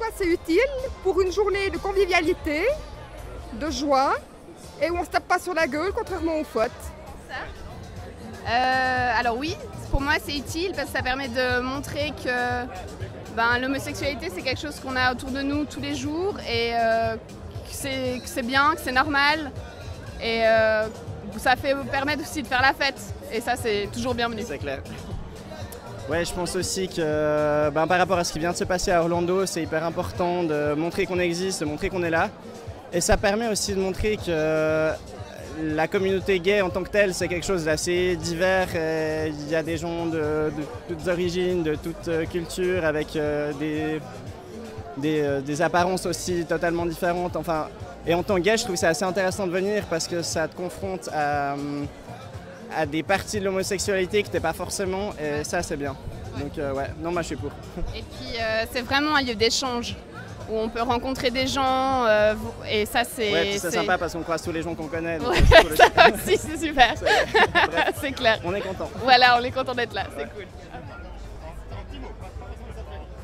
quoi c'est utile? Pour une journée de convivialité, de joie, et où on se tape pas sur la gueule, contrairement aux fautes. Alors oui, pour moi c'est utile parce que ça permet de montrer que l'homosexualité c'est quelque chose qu'on a autour de nous tous les jours et que c'est bien, que c'est normal et ça permet aussi de faire la fête et ça c'est toujours bienvenu. C'est clair. Ouais, je pense aussi que par rapport à ce qui vient de se passer à Orlando, c'est hyper important de montrer qu'on existe, de montrer qu'on est là. Et ça permet aussi de montrer que la communauté gay en tant que telle, c'est quelque chose d'assez divers. Il y a des gens de toutes origines, de toutes cultures, avec des apparences aussi totalement différentes. Enfin, et en tant que gay, je trouve que c'est assez intéressant de venir parce que ça te confronte à des parties de l'homosexualité que t'es pas forcément, et ça c'est bien. Donc ouais, non, moi je suis pour. Et puis c'est vraiment un lieu d'échange où on peut rencontrer des gens et ça c'est... Ouais, c'est sympa parce qu'on croise tous les gens qu'on connaît. Donc ouais, ça aussi c'est super, c'est clair. On est content. Voilà, on est content d'être là, c'est cool.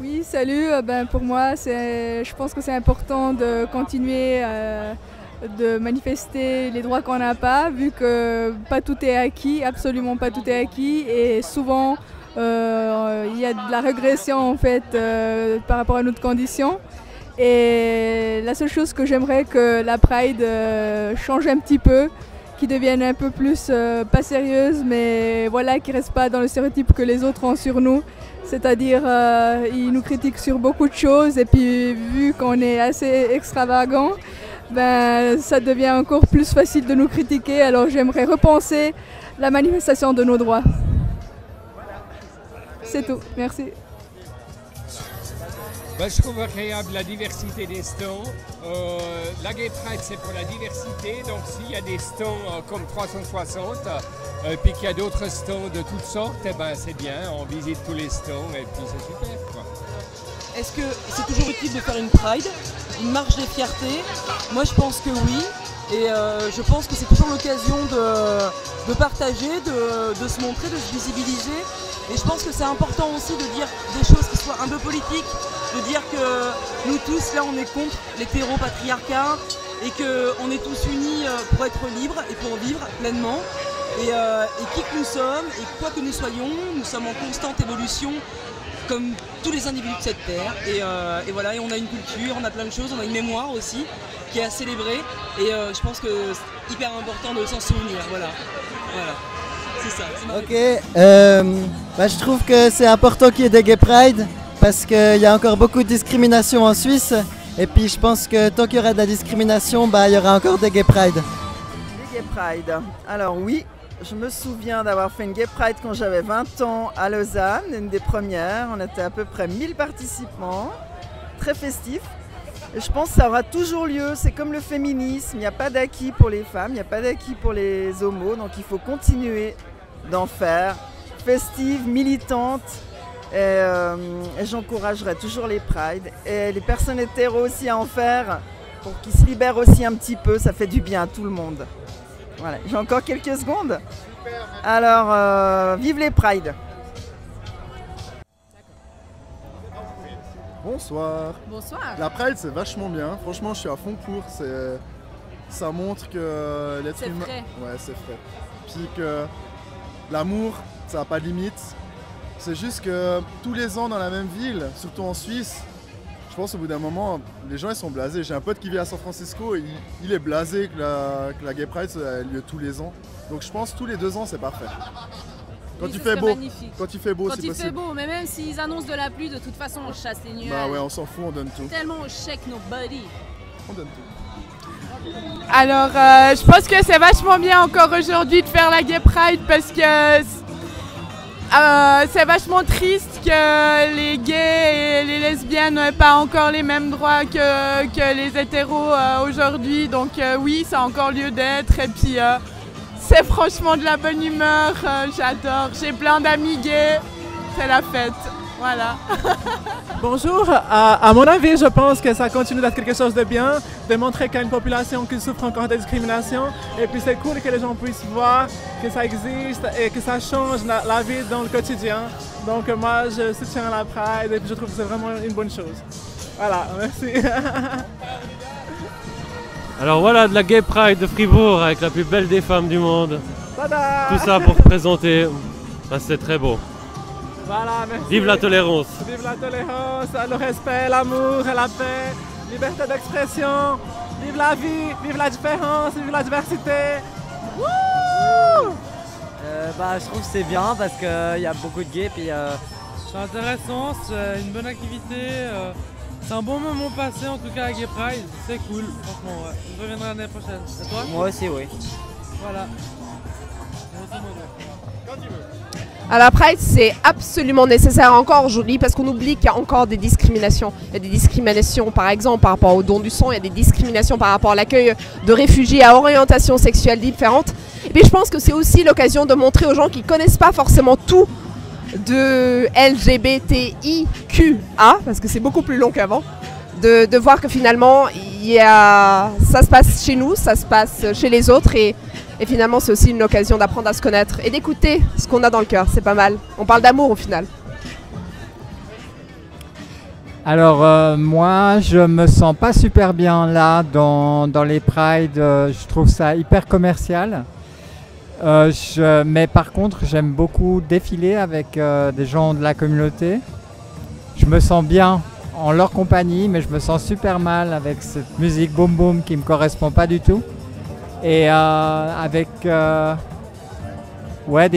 Oui, salut, pour moi je pense que c'est important de continuer de manifester les droits qu'on n'a pas, vu que pas tout est acquis, absolument pas tout est acquis, et souvent il y a de la régression en fait par rapport à notre condition. Et la seule chose que j'aimerais que la Pride change un petit peu, qui devienne un peu plus pas sérieuse, mais voilà, qui reste pas dans le stéréotype que les autres ont sur nous. C'est-à-dire, ils nous critiquent sur beaucoup de choses, et puis vu qu'on est assez extravagant, ça devient encore plus facile de nous critiquer. Alors j'aimerais repenser la manifestation de nos droits. C'est tout, merci. Je trouve agréable la diversité des stands. La Gay Pride, c'est pour la diversité. Donc s'il y a des stands comme 360, puis qu'il y a d'autres stands de toutes sortes, c'est bien. On visite tous les stands et puis c'est super, quoi. Est-ce que c'est toujours utile de faire une Pride, une marche des fiertés? Moi je pense que oui. Et je pense que c'est toujours l'occasion de partager, de se montrer, de se visibiliser. Et je pense que c'est important aussi de dire des choses qui soient un peu politiques, de dire que nous tous là on est contre l'hétéropatriarcat et qu'on est tous unis pour être libres et pour vivre pleinement. Et qui que nous sommes et quoi que nous soyons, nous sommes en constante évolution comme tous les individus de cette terre. Et voilà, et on a une culture, on a plein de choses, on a une mémoire aussi qui est à célébrer. Et je pense que c'est hyper important de s'en souvenir. Voilà. C'est ça. Ok, je trouve que c'est important qu'il y ait des Gay Pride parce qu'il y a encore beaucoup de discrimination en Suisse. Et puis je pense que tant qu'il y aura de la discrimination, il y aura encore des Gay Pride. Des Gay Pride. Alors oui, je me souviens d'avoir fait une Gay Pride quand j'avais 20 ans à Lausanne, une des premières. On était à peu près 1000 participants, très festif. Et je pense que ça aura toujours lieu, c'est comme le féminisme, il n'y a pas d'acquis pour les femmes, il n'y a pas d'acquis pour les homos, donc il faut continuer d'en faire, festive, militante, et j'encouragerai toujours les prides, et les personnes hétéros aussi à en faire, pour qu'ils se libèrent aussi un petit peu, ça fait du bien à tout le monde. Voilà, j'ai encore quelques secondes. Alors, vive les prides! Bonsoir. Bonsoir. La Pride c'est vachement bien, franchement je suis à fond pour, ça montre que l'être humain... C'est frais. Ouais, c'est frais. Puis que l'amour, ça n'a pas de limite. C'est juste que tous les ans dans la même ville, surtout en Suisse, je pense au bout d'un moment, les gens ils sont blasés. J'ai un pote qui vit à San Francisco et il est blasé que la Gay Pride a lieu tous les ans. Donc je pense tous les 2 ans c'est parfait. Quand il fait beau, quand il fait beau, c'est possible. Quand il fait beau, mais même s'ils annoncent de la pluie, de toute façon, on chasse les nuages. Bah ouais, on s'en fout, on donne tout. Tellement on check nos bodies. On donne tout. Alors, je pense que c'est vachement bien encore aujourd'hui de faire la Gay Pride parce que c'est vachement triste que les gays et les lesbiennes n'aient pas encore les mêmes droits que les hétéros aujourd'hui. Donc oui, ça a encore lieu d'être. Et puis... c'est franchement de la bonne humeur, j'adore. J'ai plein d'amis gays, c'est la fête, voilà. Bonjour, à mon avis, je pense que ça continue d'être quelque chose de bien, de montrer qu'il y a une population qui souffre encore de discrimination. Et puis c'est cool que les gens puissent voir que ça existe et que ça change la vie dans le quotidien. Donc moi, je soutiens la Pride et je trouve que c'est vraiment une bonne chose. Voilà, merci. Alors voilà, de la Gay Pride de Fribourg avec la plus belle des femmes du monde. Tada! Tout ça pour présenter. Ah, c'est très beau. Voilà, merci. Vive la tolérance. Vive la tolérance, le respect, l'amour, la paix, liberté d'expression. Vive la vie, vive la différence, vive la diversité. Wouh! Je trouve que c'est bien parce qu'il y a beaucoup de gays. Puis, c'est intéressant, c'est une bonne activité. C'est un bon moment passé en tout cas à Gay Pride. C'est cool, franchement. Ouais. Je reviendrai l'année prochaine. Et toi? Moi aussi, oui. Voilà. Quand tu veux. À la Pride, c'est absolument nécessaire encore aujourd'hui parce qu'on oublie qu'il y a encore des discriminations. Il y a des discriminations par exemple par rapport au don du sang, il y a des discriminations par rapport à l'accueil de réfugiés à orientation sexuelle différente. Et puis je pense que c'est aussi l'occasion de montrer aux gens qui ne connaissent pas forcément tout de LGBTIQA, parce que c'est beaucoup plus long qu'avant, de voir que finalement ça se passe chez nous, ça se passe chez les autres et finalement, c'est aussi une occasion d'apprendre à se connaître et d'écouter ce qu'on a dans le cœur. C'est pas mal. On parle d'amour au final. Alors, moi, je me sens pas super bien là dans les prides. Je trouve ça hyper commercial. Mais par contre, j'aime beaucoup défiler avec des gens de la communauté. Je me sens bien en leur compagnie, mais je me sens super mal avec cette musique boom boom qui me correspond pas du tout. Et avec des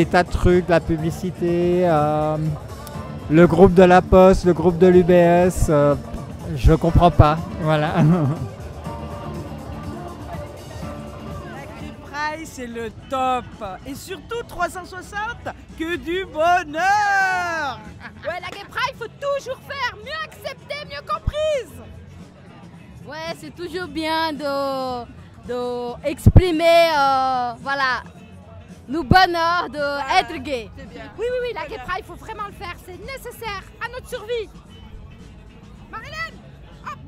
tas de trucs, la publicité, le groupe de la Poste, le groupe de l'UBS, je comprends pas, voilà. La Gay Pride, c'est le top. Et surtout 360, que du bonheur. Ouais, la Gay Pride, faut toujours faire, mieux accepter, mieux comprise. Ouais, c'est toujours bien de exprimer voilà, nos bonheurs d'être gay. Oui, la Gay Pride, il faut vraiment le faire, c'est nécessaire à notre survie. Marilyn, hop.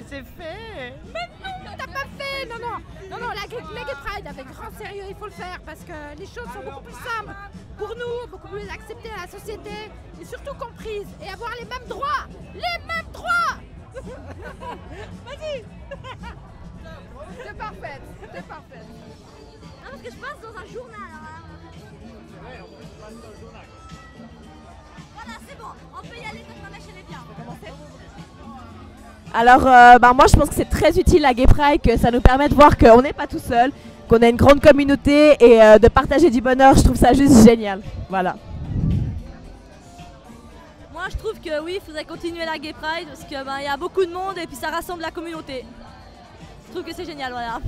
C'est fait. Mais non, t'as pas fait. Non, la Gay Pride, avec grand sérieux, il faut le faire parce que les choses sont beaucoup plus simples pour nous, beaucoup plus acceptées à la société et surtout comprises et avoir les mêmes droits. Les mêmes droits. Vas-y. T'es parfaite, t'es parfaite. Non, parce que je passe dans un journal. Voilà, c'est bon, on peut y aller quand ma machine est bien. Alors, moi je pense que c'est très utile la Gay Pride, que ça nous permet de voir qu'on n'est pas tout seul, qu'on a une grande communauté et de partager du bonheur. Je trouve ça juste génial. Voilà. Moi je trouve que oui, il faudrait continuer la Gay Pride parce qu'il y a beaucoup de monde et puis ça rassemble la communauté. Je trouve que c'est génial, voilà.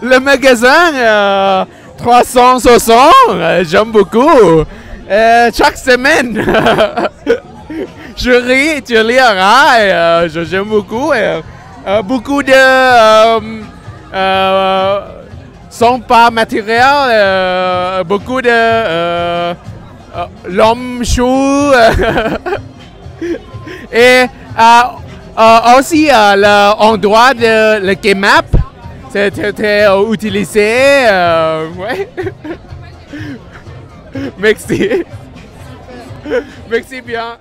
Le magasin 360, j'aime beaucoup. Chaque semaine, je ris, tu liras, j'aime beaucoup. Beaucoup de sont pas matériels, beaucoup de l'homme chou. Et aussi l'endroit de le Gay Map, c'était utilisé. Ouais. Merci. Merci bien.